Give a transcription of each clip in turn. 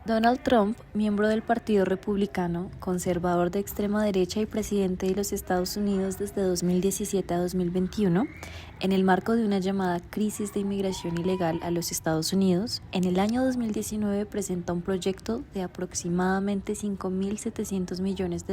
Donald Trump, miembro del Partido Republicano, conservador de extrema derecha y presidente de los Estados Unidos desde 2017 a 2021, en el marco de una llamada crisis de inmigración ilegal a los Estados Unidos, en el año 2019 presenta un proyecto de aproximadamente $5.700 millones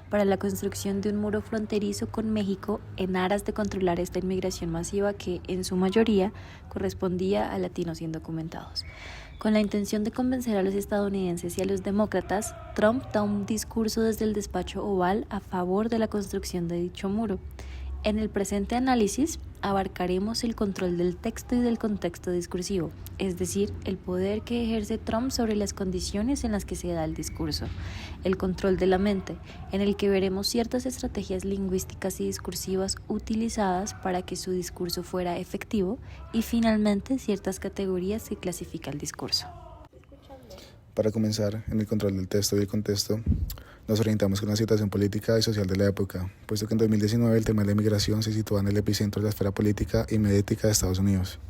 para la construcción de un muro fronterizo con México en aras de controlar esta inmigración masiva que, en su mayoría, correspondía a latinos indocumentados. Con la intención de convencer a los estadounidenses y a los demócratas, Trump da un discurso desde el despacho Oval a favor de la construcción de dicho muro. En el presente análisis, abarcaremos el control del texto y del contexto discursivo, es decir, el poder que ejerce Trump sobre las condiciones en las que se da el discurso, el control de la mente, en el que veremos ciertas estrategias lingüísticas y discursivas utilizadas para que su discurso fuera efectivo, y finalmente ciertas categorías que clasifica el discurso. Para comenzar, en el control del texto y el contexto, nos orientamos con la situación política y social de la época, puesto que en 2019 el tema de la inmigración se situaba en el epicentro de la esfera política y mediática de Estados Unidos.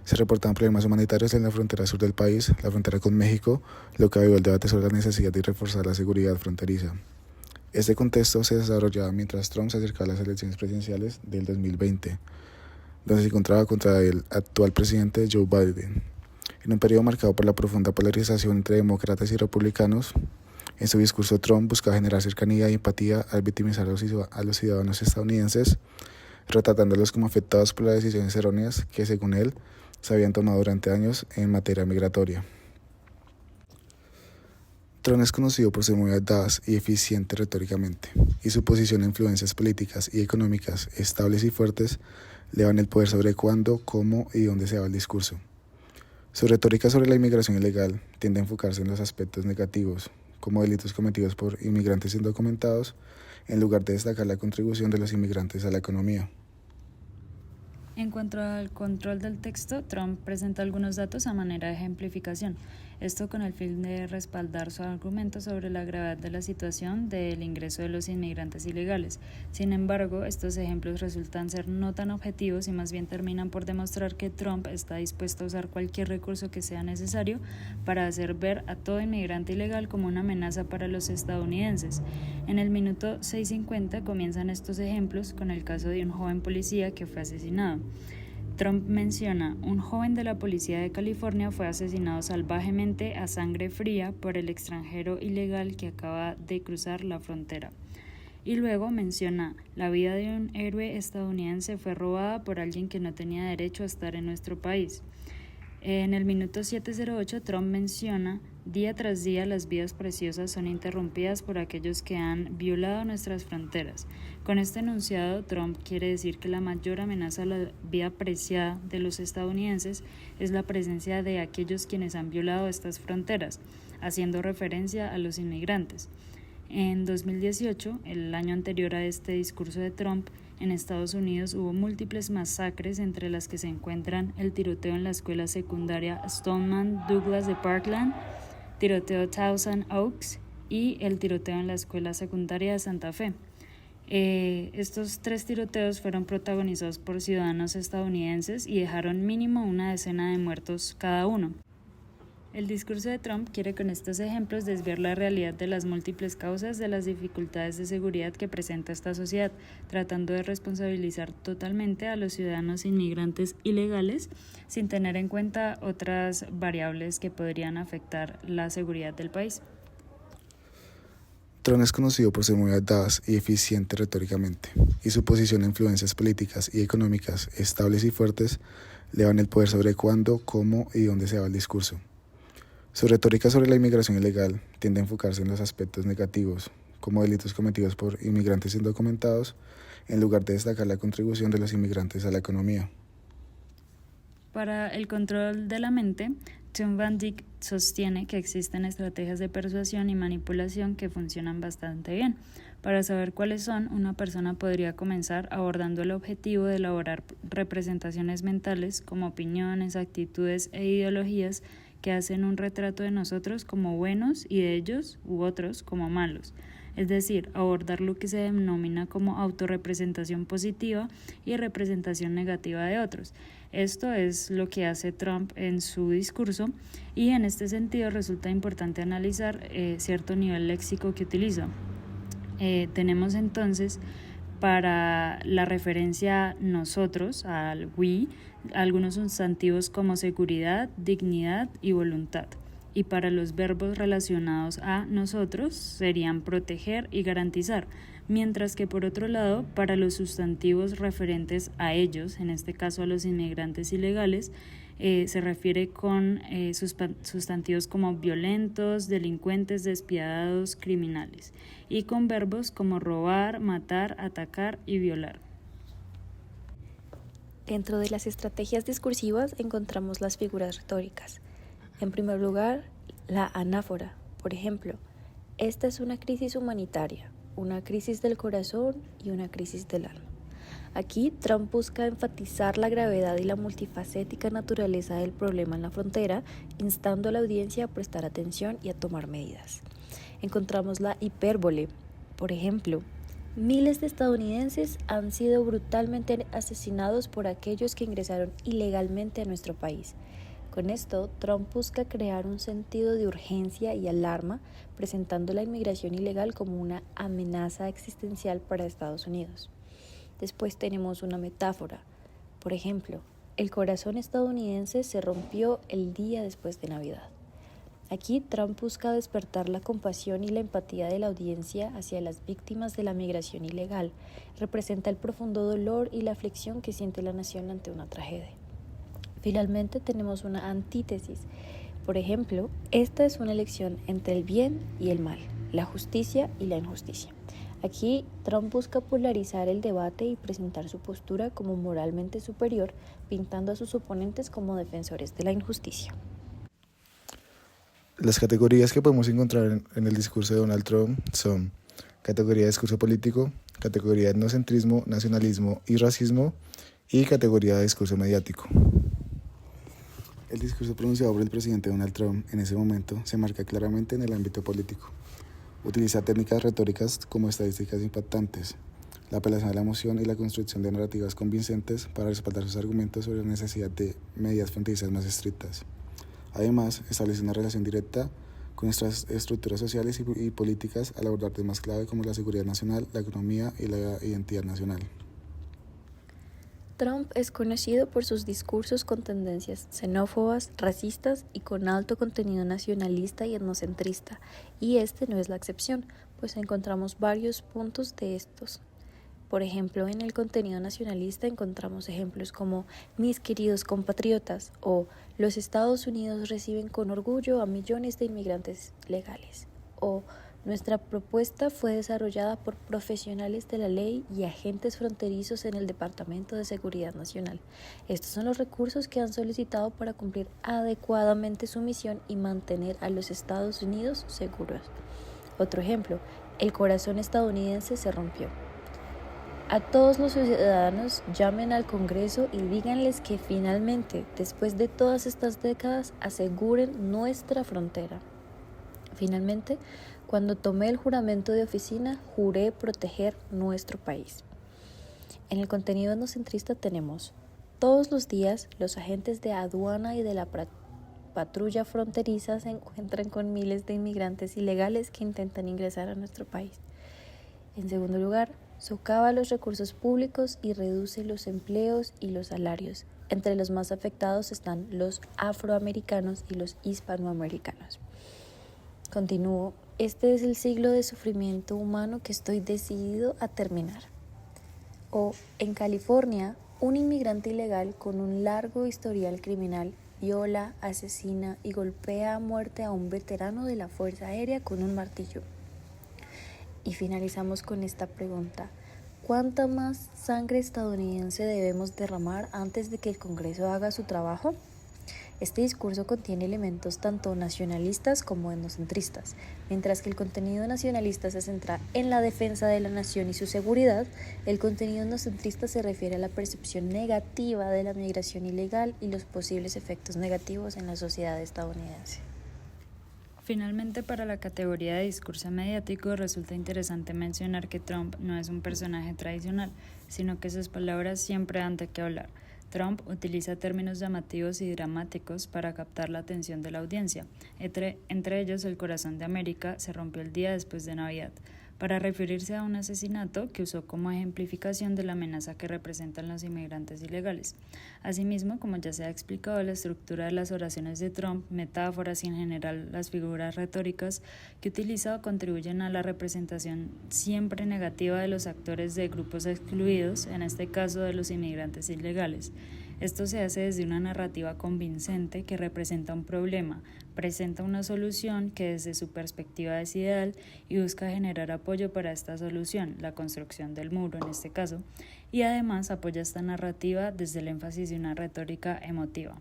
Se reportaban problemas humanitarios en la frontera sur del país, la frontera con México, lo que avivó el debate sobre la necesidad de reforzar la seguridad fronteriza. Este contexto se desarrollaba mientras Trump se acercaba a las elecciones presidenciales del 2020, donde se encontraba contra el actual presidente Joe Biden. En un periodo marcado por la profunda polarización entre demócratas y republicanos, en su discurso Trump buscaba generar cercanía y empatía al victimizar a los ciudadanos estadounidenses, retratándolos como afectados por las decisiones erróneas que, según él, se habían tomado durante años en materia migratoria. Trump es conocido por ser muy audaz y eficiente retóricamente, y su posición en influencias políticas y económicas estables y fuertes le dan el poder sobre cuándo, cómo y dónde se va el discurso. Su retórica sobre la inmigración ilegal tiende a enfocarse en los aspectos negativos, como delitos cometidos por inmigrantes indocumentados, en lugar de destacar la contribución de los inmigrantes a la economía. En cuanto al control del texto, Trump presenta algunos datos a manera de ejemplificación, esto con el fin de respaldar su argumento sobre la gravedad de la situación del ingreso de los inmigrantes ilegales. Sin embargo, estos ejemplos resultan ser no tan objetivos y más bien terminan por demostrar que Trump está dispuesto a usar cualquier recurso que sea necesario para hacer ver a todo inmigrante ilegal como una amenaza para los estadounidenses. En el minuto 6:50 comienzan estos ejemplos con el caso de un joven policía que fue asesinado. Trump menciona: un joven de la policía de California fue asesinado salvajemente a sangre fría por el extranjero ilegal que acaba de cruzar la frontera. Y luego menciona: la vida de un héroe estadounidense fue robada por alguien que no tenía derecho a estar en nuestro país. En el minuto 7:08, Trump menciona: día tras día las vidas preciosas son interrumpidas por aquellos que han violado nuestras fronteras. Con este enunciado, Trump quiere decir que la mayor amenaza a la vida preciada de los estadounidenses es la presencia de aquellos quienes han violado estas fronteras, haciendo referencia a los inmigrantes. En 2018, el año anterior a este discurso de Trump, en Estados Unidos hubo múltiples masacres, entre las que se encuentran el tiroteo en la escuela secundaria Stoneman Douglas de Parkland, tiroteo Thousand Oaks y el tiroteo en la escuela secundaria de Santa Fe. Estos 3 tiroteos fueron protagonizados por ciudadanos estadounidenses y dejaron mínimo una decena de muertos cada uno. El discurso de Trump quiere con estos ejemplos desviar la realidad de las múltiples causas de las dificultades de seguridad que presenta esta sociedad, tratando de responsabilizar totalmente a los ciudadanos inmigrantes ilegales, sin tener en cuenta otras variables que podrían afectar la seguridad del país. Trump es conocido por ser muy audaz y eficiente retóricamente, y su posición en influencias políticas y económicas estables y fuertes le dan el poder sobre cuándo, cómo y dónde se va el discurso. Su retórica sobre la inmigración ilegal tiende a enfocarse en los aspectos negativos, como delitos cometidos por inmigrantes indocumentados, en lugar de destacar la contribución de los inmigrantes a la economía. Para el control de la mente, Tom Van Dyck sostiene que existen estrategias de persuasión y manipulación que funcionan bastante bien. Para saber cuáles son, una persona podría comenzar abordando el objetivo de elaborar representaciones mentales como opiniones, actitudes e ideologías que hacen un retrato de nosotros como buenos y de ellos u otros como malos. Es decir, abordar lo que se denomina como autorrepresentación positiva y representación negativa de otros. Esto es lo que hace Trump en su discurso y en este sentido resulta importante analizar cierto nivel léxico que utiliza. Tenemos entonces para la referencia nosotros, al we, algunos sustantivos como seguridad, dignidad y voluntad. Y para los verbos relacionados a nosotros serían proteger y garantizar, mientras que por otro lado, para los sustantivos referentes a ellos, en este caso a los inmigrantes ilegales, se refiere con sustantivos como violentos, delincuentes, despiadados, criminales, y con verbos como robar, matar, atacar y violar. Dentro de las estrategias discursivas encontramos las figuras retóricas. En primer lugar, la anáfora. Por ejemplo, esta es una crisis humanitaria, una crisis del corazón y una crisis del alma. Aquí Trump busca enfatizar la gravedad y la multifacética naturaleza del problema en la frontera, instando a la audiencia a prestar atención y a tomar medidas. Encontramos la hipérbole. Por ejemplo, miles de estadounidenses han sido brutalmente asesinados por aquellos que ingresaron ilegalmente a nuestro país. Con esto, Trump busca crear un sentido de urgencia y alarma, presentando la inmigración ilegal como una amenaza existencial para Estados Unidos. Después tenemos una metáfora. Por ejemplo, el corazón estadounidense se rompió el día después de Navidad. Aquí Trump busca despertar la compasión y la empatía de la audiencia hacia las víctimas de la migración ilegal. Representa el profundo dolor y la aflicción que siente la nación ante una tragedia. Finalmente tenemos una antítesis. Por ejemplo, esta es una elección entre el bien y el mal, la justicia y la injusticia. Aquí Trump busca polarizar el debate y presentar su postura como moralmente superior, pintando a sus oponentes como defensores de la injusticia. Las categorías que podemos encontrar en el discurso de Donald Trump son categoría de discurso político, categoría de etnocentrismo, nacionalismo y racismo y categoría de discurso mediático. El discurso pronunciado por el presidente Donald Trump en ese momento se marca claramente en el ámbito político. Utiliza técnicas retóricas como estadísticas impactantes, la apelación a la emoción y la construcción de narrativas convincentes para respaldar sus argumentos sobre la necesidad de medidas fronterizas más estrictas. Además, establece una relación directa con nuestras estructuras sociales y políticas al abordar temas clave como la seguridad nacional, la economía y la identidad nacional. Trump es conocido por sus discursos con tendencias xenófobas, racistas y con alto contenido nacionalista y etnocentrista, y este no es la excepción, pues encontramos varios puntos de estos. Por ejemplo, en el contenido nacionalista encontramos ejemplos como mis queridos compatriotas o los Estados Unidos reciben con orgullo a millones de inmigrantes legales o nuestra propuesta fue desarrollada por profesionales de la ley y agentes fronterizos en el Departamento de Seguridad Nacional. Estos son los recursos que han solicitado para cumplir adecuadamente su misión y mantener a los Estados Unidos seguros. Otro ejemplo, el corazón estadounidense se rompió. A todos los ciudadanos llamen al Congreso y díganles que finalmente, después de todas estas décadas, aseguren nuestra frontera. Finalmente, cuando tomé el juramento de oficina, juré proteger nuestro país. En el contenido etnocentrista tenemos, todos los días los agentes de aduana y de la patrulla fronteriza se encuentran con miles de inmigrantes ilegales que intentan ingresar a nuestro país. En segundo lugar, socava los recursos públicos y reduce los empleos y los salarios. Entre los más afectados están los afroamericanos y los hispanoamericanos. Continúo, este es el siglo de sufrimiento humano que estoy decidido a terminar. O, en California, un inmigrante ilegal con un largo historial criminal viola, asesina y golpea a muerte a un veterano de la Fuerza Aérea con un martillo. Y finalizamos con esta pregunta, ¿cuánta más sangre estadounidense debemos derramar antes de que el Congreso haga su trabajo? Este discurso contiene elementos tanto nacionalistas como etnocentristas. Mientras que el contenido nacionalista se centra en la defensa de la nación y su seguridad, el contenido etnocentrista se refiere a la percepción negativa de la migración ilegal y los posibles efectos negativos en la sociedad estadounidense. Finalmente, para la categoría de discurso mediático, resulta interesante mencionar que Trump no es un personaje tradicional, sino que sus palabras siempre dan de qué hablar. Trump utiliza términos llamativos y dramáticos para captar la atención de la audiencia. Entre ellos, el corazón de América se rompió el día después de Navidad, para referirse a un asesinato que usó como ejemplificación de la amenaza que representan los inmigrantes ilegales. Asimismo, como ya se ha explicado, la estructura de las oraciones de Trump, metáforas y en general las figuras retóricas que utiliza contribuyen a la representación siempre negativa de los actores de grupos excluidos, en este caso de los inmigrantes ilegales. Esto se hace desde una narrativa convincente que representa un problema, presenta una solución que desde su perspectiva es ideal y busca generar apoyo para esta solución, la construcción del muro en este caso, y además apoya esta narrativa desde el énfasis de una retórica emotiva.